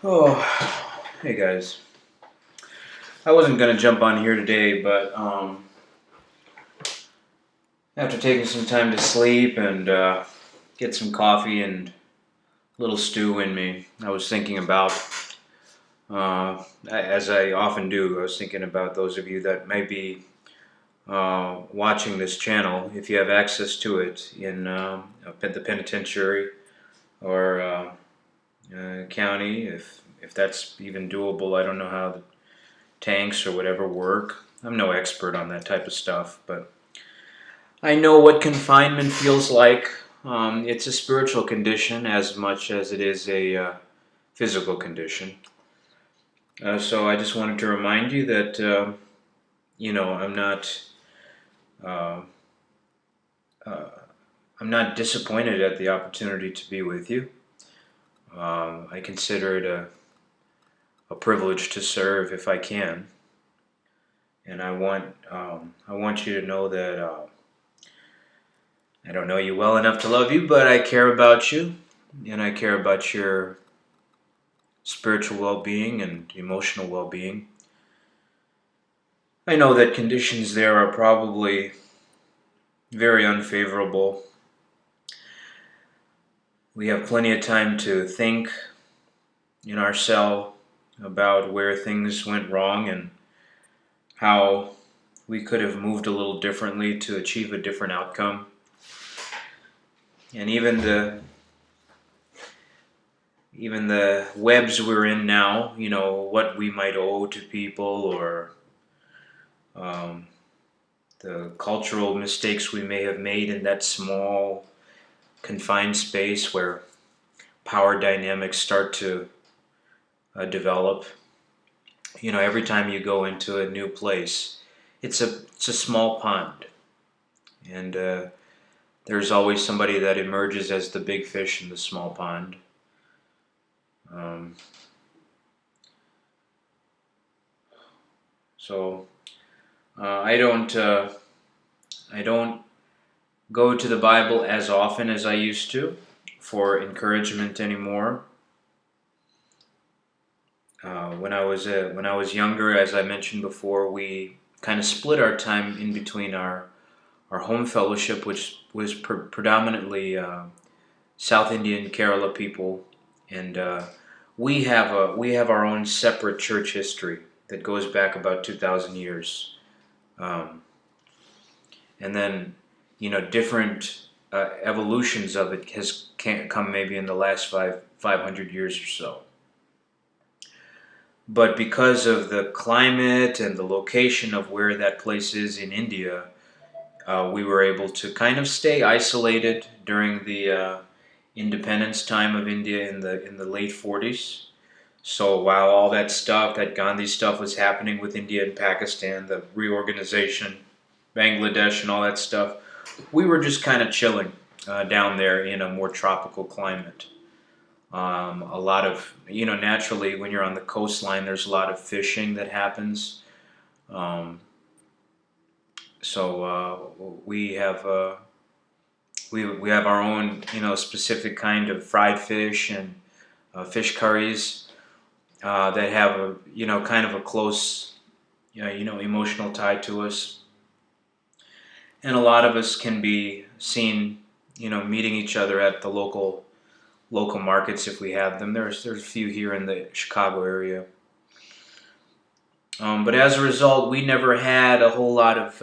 Oh, hey guys. I wasn't gonna jump on here today, but after taking some time to sleep and get some coffee and a little stew in me, I was thinking about, as I often do, I was thinking about those of you that may be watching this channel, if you have access to it in the penitentiary or county, if that's even doable. I don't know how tanks or whatever work. I'm no expert on that type of stuff, but I know what confinement feels like. It's a spiritual condition as much as it is a physical condition. So I just wanted to remind you that uh, uh, I'm not disappointed at the opportunity to be with you. I consider it a privilege to serve if I can, and I want you to know that. I don't know you well enough to love you, but I care about you, and I care about your spiritual well-being and emotional well-being. I know that conditions there are probably very unfavorable. We have plenty of time to think in our cell about where things went wrong and how we could have moved a little differently to achieve a different outcome. And even the webs we're in now, what we might owe to people, or um, the cultural mistakes we may have made in that small, confined space where power dynamics start to develop. Every time you go into a new place, it's a small pond, and there's always somebody that emerges as the big fish in the small pond. Um, so I don't go to the Bible as often as I used to for encouragement anymore. When I was younger, as I mentioned before, we kind of split our time in between our home fellowship, which was predominantly South Indian Kerala people, and we have our own separate church history that goes back about 2,000 years, um, and then different evolutions of it has come maybe in the last 500 years or so. But because of the climate and the location of where that place is in India, we were able to kind of stay isolated during the independence time of India in the late 40s. So while all that stuff, that Gandhi stuff was happening with India and Pakistan, the reorganization, Bangladesh and all that stuff, we were just kind of chilling down there in a more tropical climate. A lot of, naturally, when you're on the coastline, there's a lot of fishing that happens. Um, so we have our own, specific kind of fried fish and fish curries that have a, kind of a close, emotional tie to us. And a lot of us can be seen, meeting each other at the local markets if we have them. There's a few here in the Chicago area. But as a result, we never had a whole lot of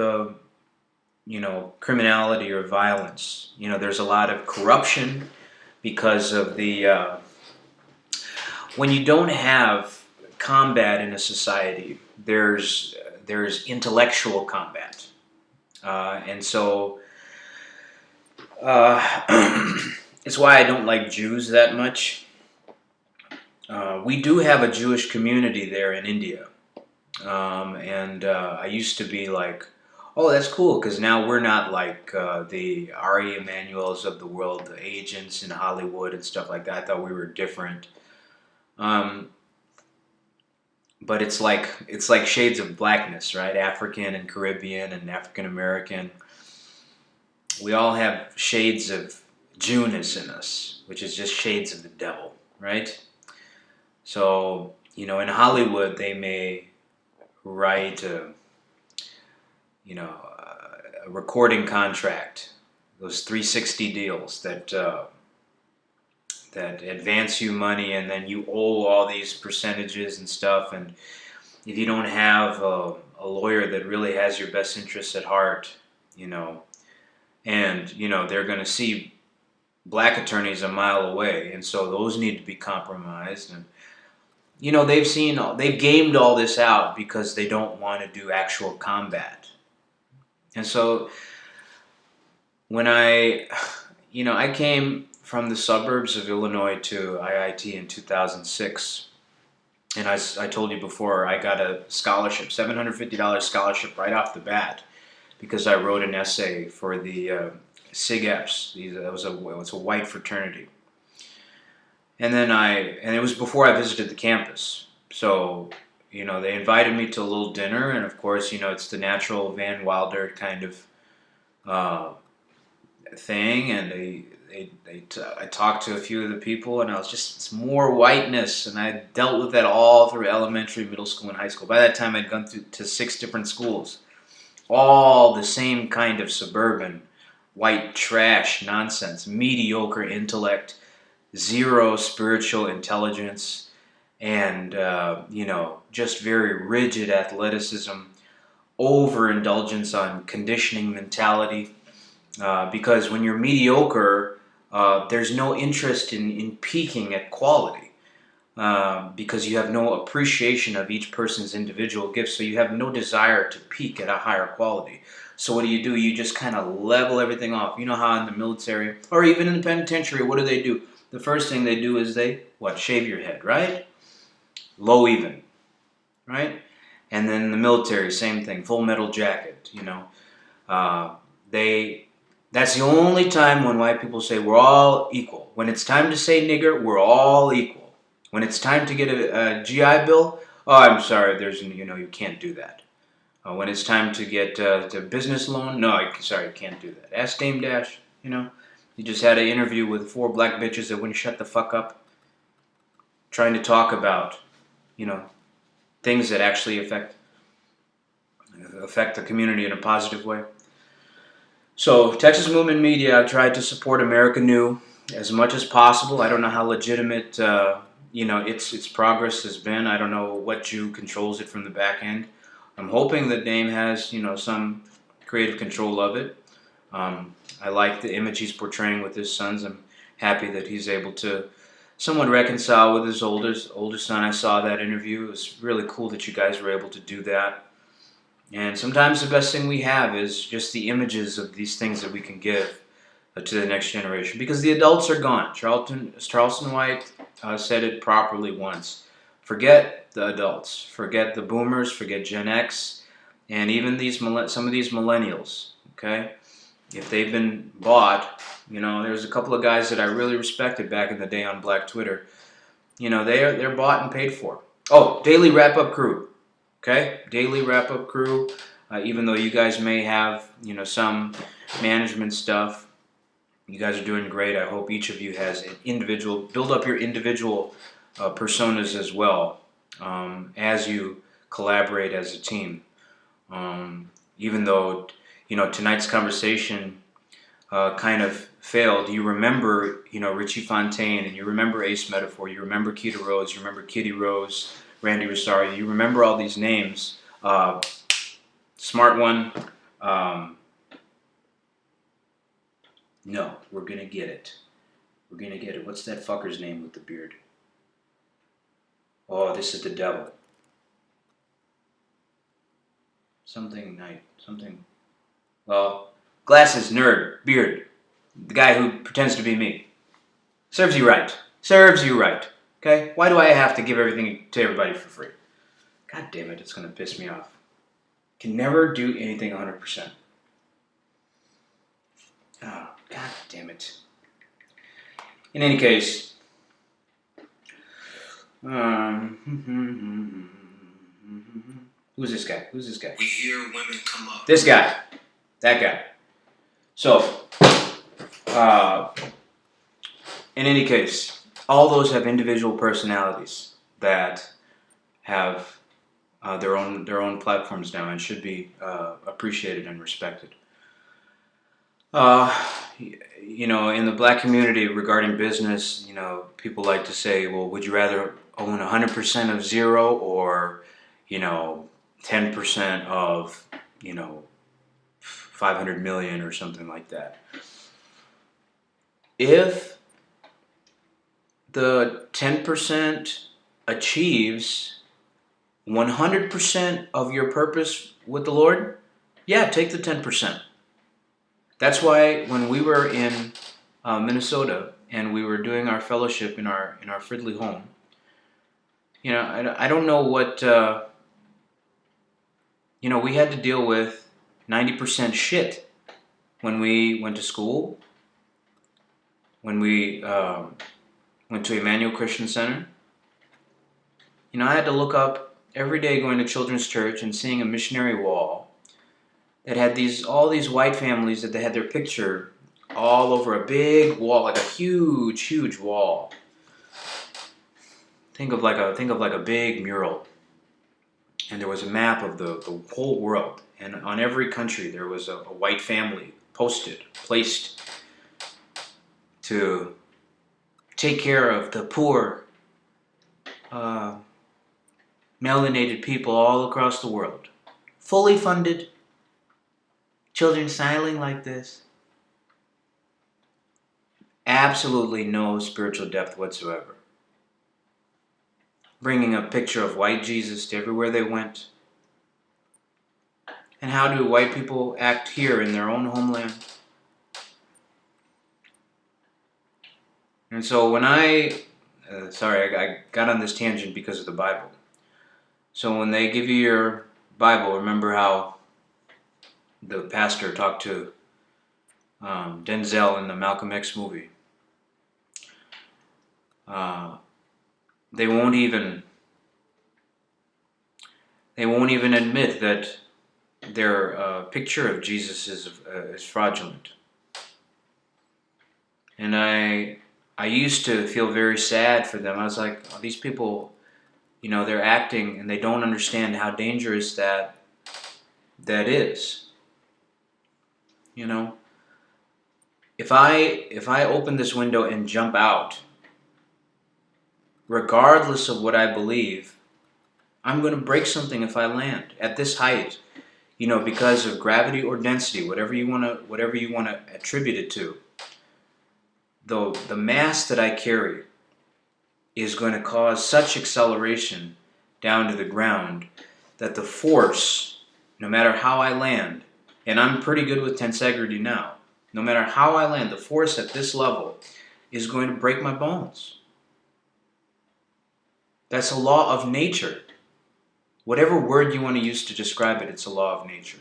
criminality or violence. There's a lot of corruption because of the when you don't have combat in a society, there's intellectual combat, and so it's why I don't like Jews that much. We do have a Jewish community there in India, and I used to be like, oh, that's cool, because now we're not like the Ari Emanuels of the world, the agents in Hollywood and stuff like that. I thought we were different. Um, but it's like shades of blackness, right? African and Caribbean and African American. We all have shades of Jewness in us, which is just shades of the devil, right? So, you know, in Hollywood, they may write you know, a recording contract, those 360 deals that advance you money, and then you owe all these percentages and stuff. And if you don't have a lawyer that really has your best interests at heart, you know, and you know they're going to see black attorneys a mile away, and so those need to be compromised. And you know they've gamed all this out because they don't want to do actual combat. And so when I came from the suburbs of Illinois to IIT in 2006, and I told you before, I got a scholarship, $750 scholarship right off the bat, because I wrote an essay for the Sig Eps. It was a white fraternity, and it was before I visited the campus. So you know they invited me to a little dinner, and of course you know it's the natural Van Wilder kind of uh, thing, and I talked to a few of the people, and I was just, it's more whiteness, and I dealt with that all through elementary, middle school, and high school. By that time, I'd gone through to 6 different schools, all the same kind of suburban white trash nonsense, mediocre intellect, zero spiritual intelligence, and you know, just very rigid athleticism, overindulgence on conditioning mentality. Because when you're mediocre, there's no interest in peaking at quality, because you have no appreciation of each person's individual gifts, so you have no desire to peak at a higher quality. So what do? You just kind of level everything off. You know how in the military, or even in the penitentiary, what do? The first thing they do is shave your head, right? Low even, right? And then in the military, same thing, full metal jacket, you know. Uh, they That's the only time when white people say we're all equal. When it's time to say nigger, we're all equal. When it's time to get a GI Bill, oh, I'm sorry, you can't do that. When it's time to get the business loan, no, sorry, you can't do that. Ask Dame Dash, you know. You just had an interview with 4 black bitches that wouldn't shut the fuck up, trying to talk about, you know, things that actually affect the community in a positive way. So, Texas Movement Media, I've tried to support America New as much as possible. I don't know how legitimate, its progress has been. I don't know what Jew controls it from the back end. I'm hoping that Dame has, you know, some creative control of it. I like the image he's portraying with his sons. I'm happy that he's able to somewhat reconcile with his older son. I saw that interview. It was really cool that you guys were able to do that. And sometimes the best thing we have is just the images of these things that we can give to the next generation, because the adults are gone. Charleston White said it properly once. Forget the adults. Forget the boomers. Forget Gen X. And even some of these millennials, okay? If they've been bought, you know, there's a couple of guys that I really respected back in the day on Black Twitter. You know, they're bought and paid for. Oh, Daily Wrap-Up Crew. Okay, Daily Wrap-Up Crew, even though you guys may have, you know, some management stuff, you guys are doing great. I hope each of you has build up your individual personas as well, as you collaborate as a team. Even though, you know, tonight's conversation kind of failed, you remember, you know, Richie Fontaine, and you remember Ace Metaphor, you remember Keita Rose, you remember Kitty Rose, Randy Rosario, you remember all these names. Smart one. No, we're going to get it. We're going to get it. What's that fucker's name with the beard? Oh, this is the devil. Something. Well, glasses, nerd, beard. The guy who pretends to be me. Serves you right. Okay? Why do I have to give everything to everybody for free? God damn it, it's going to piss me off. Can never do anything 100%. Oh, god damn it. In any case, who's this guy? We hear women come up. This guy. That guy. So, in any case, all those have individual personalities. that have their own platforms now and should be appreciated and respected. Uh, in the black community regarding business, people like to say, well, would you rather own 100% of zero or, you know, 10% of, 500 million or something like that? If the 10% achieves 100% of your purpose with the Lord, yeah, take the 10%. That's why when we were in Minnesota and we were doing our fellowship in our Fridley home, I don't know what we had to deal with 90% shit when we went to school, when we went to Emmanuel Christian Center. I had to look up every day going to children's church and seeing a missionary wall that had all these white families that they had their picture all over a big wall, like a huge, huge wall. Think of like a big mural, and there was a map of the whole world, and on every country there was a white family placed to take care of the poor, melanated people all across the world. Fully funded. Children smiling like this. Absolutely no spiritual depth whatsoever. Bringing a picture of white Jesus to everywhere they went. And how do white people act here in their own homeland? And so when I got on this tangent because of the Bible. So when they give you your Bible, remember how the pastor talked to Denzel in the Malcolm X movie. They won't even admit that their picture of Jesus is fraudulent. And I used to feel very sad for them. I was like, oh, these people, they're acting and they don't understand how dangerous that is. If I open this window and jump out, regardless of what I believe, I'm going to break something if I land at this height, because of gravity or density, whatever you want to attribute it to. Though the mass that I carry is going to cause such acceleration down to the ground that the force, no matter how I land, and I'm pretty good with tensegrity now, no matter how I land, the force at this level is going to break my bones. That's a law of nature. Whatever word you want to use to describe it, it's a law of nature.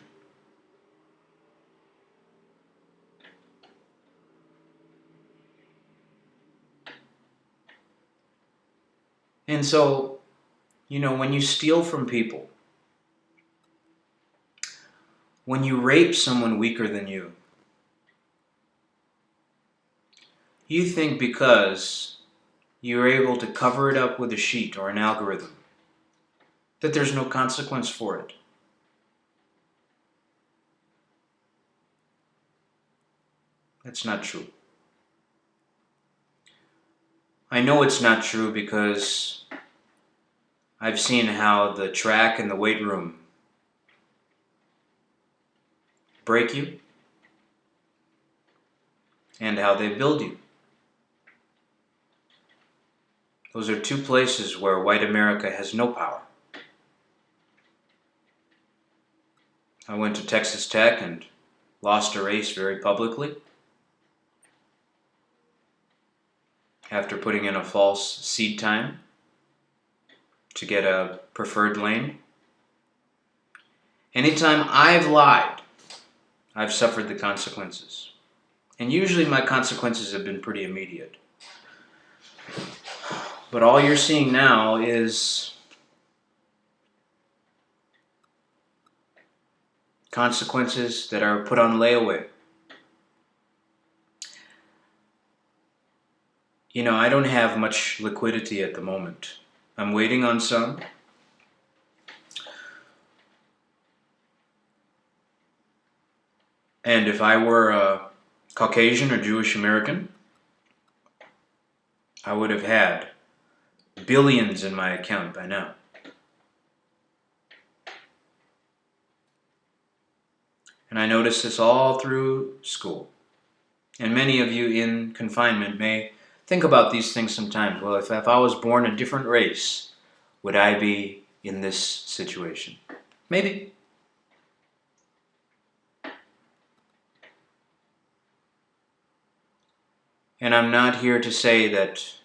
And so, when you steal from people, when you rape someone weaker than you think because you're able to cover it up with a sheet or an algorithm, that there's no consequence for it. That's not true. I know it's not true because I've seen how the track and the weight room break you and how they build you. Those are two places where white America has no power. I went to Texas Tech and lost a race very publicly after putting in a false seed time to get a preferred lane. Anytime I've lied, I've suffered the consequences. And usually my consequences have been pretty immediate. But all you're seeing now is consequences that are put on layaway. I don't have much liquidity at the moment. I'm waiting on some. And if I were a Caucasian or Jewish American, I would have had billions in my account by now. And I noticed this all through school. And many of you in confinement may think about these things sometimes. Well, if I was born a different race, would I be in this situation? Maybe. And I'm not here to say that,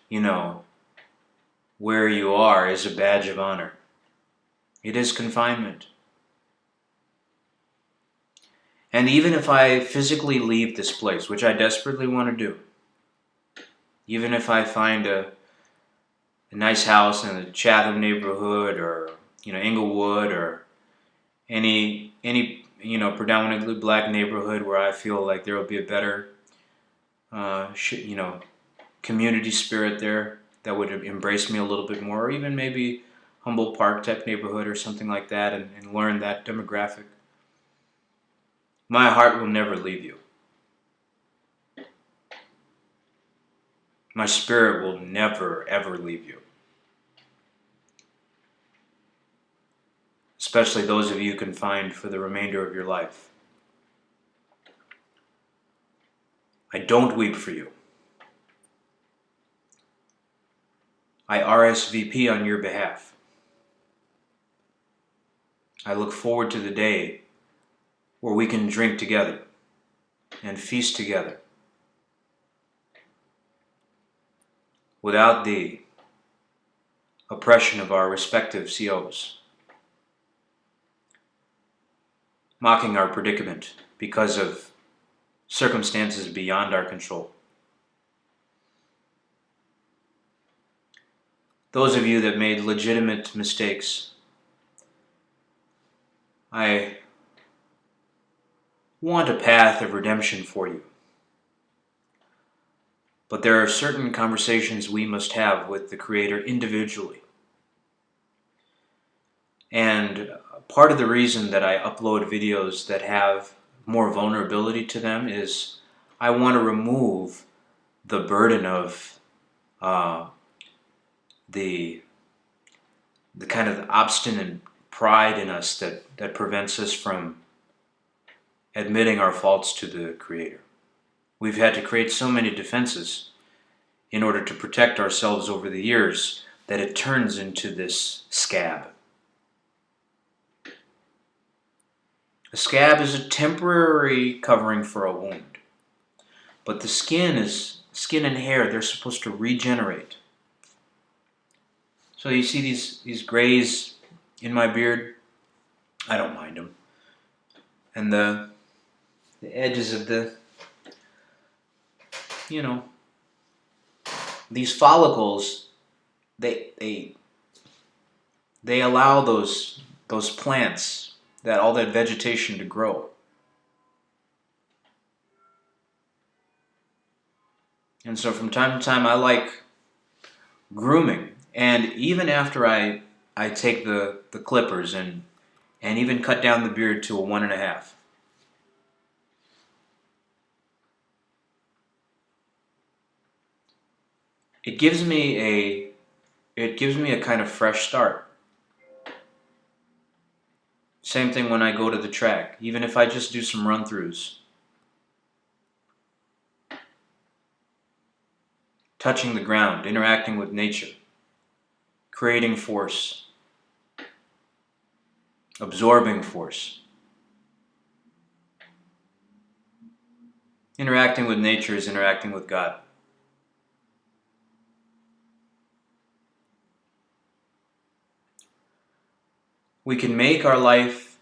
where you are is a badge of honor. It is confinement. And even if I physically leave this place, which I desperately want to do, even if I find a nice house in the Chatham neighborhood or, Inglewood or any predominantly black neighborhood where I feel like there will be a better, community spirit there that would embrace me a little bit more, or even maybe Humboldt Park type neighborhood or something like that, and learn that demographic. My heart will never leave you. My spirit will never, ever leave you. Especially those of you confined for the remainder of your life. I don't weep for you. I RSVP on your behalf. I look forward to the day where we can drink together and feast together without the oppression of our respective COs, mocking our predicament because of circumstances beyond our control. Those of you that made legitimate mistakes, I want a path of redemption for you. But there are certain conversations we must have with the Creator individually. And part of the reason that I upload videos that have more vulnerability to them is I want to remove the burden of the kind of obstinate pride in us that prevents us from admitting our faults to the Creator. We've had to create so many defenses in order to protect ourselves over the years that it turns into this scab. A scab is a temporary covering for a wound. But the skin and hair, they're supposed to regenerate. So you see these grays in my beard? I don't mind them. And the edges of these follicles, they allow those plants, all that vegetation to grow. And so from time to time I like grooming. And even after I take the clippers and even cut down the beard to a 1.5. It gives me a kind of fresh start. Same thing when I go to the track, even if I just do some run-throughs. Touching the ground, interacting with nature, creating force, absorbing force. Interacting with nature is interacting with God. We can make our life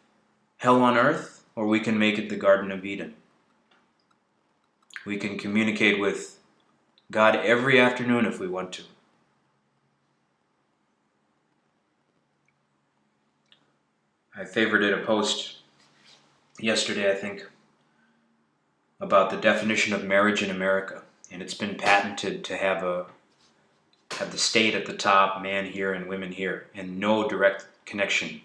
hell on earth, or we can make it the Garden of Eden. We can communicate with God every afternoon if we want to. I favorited a post yesterday, I think, about the definition of marriage in America. And it's been patented to have have the state at the top, man here and women here, and no direct connection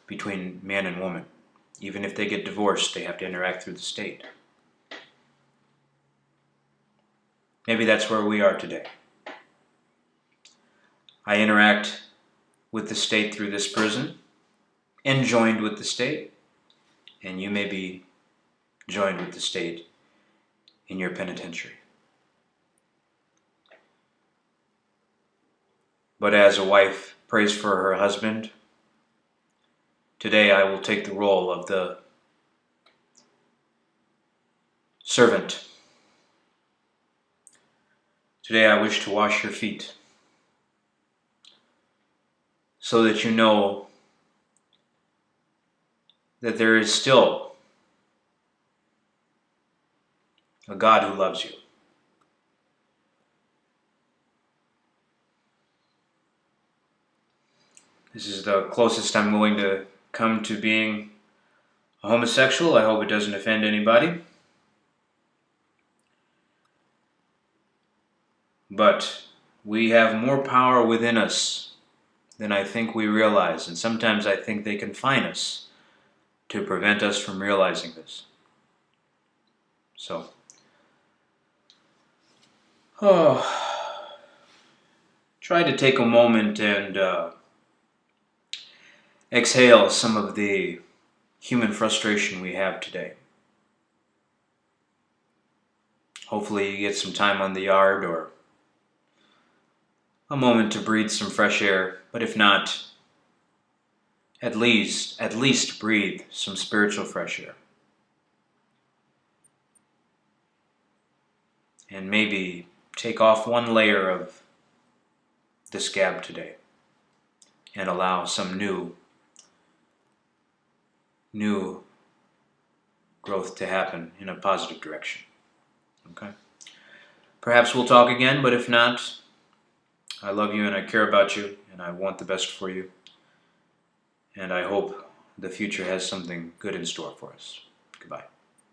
between man and woman. Even if they get divorced, they have to interact through the state. Maybe that's where we are today. I interact with the state through this prison, enjoined with the state, and you may be joined with the state in your penitentiary. But as a wife prays for her husband, today I will take the role of the servant. Today I wish to wash your feet so that you know that there is still a God who loves you. This is the closest I'm willing to come to being a homosexual. I hope it doesn't offend anybody. But we have more power within us than I think we realize, and sometimes I think they confine us to prevent us from realizing this. So, try to take a moment and exhale some of the human frustration we have today. Hopefully you get some time on the yard or a moment to breathe some fresh air, but if not, at least breathe some spiritual fresh air. And maybe take off one layer of the scab today and allow some new growth to happen in a positive direction. Okay? Perhaps we'll talk again, but if not, I love you and I care about you and I want the best for you. And I hope the future has something good in store for us. Goodbye.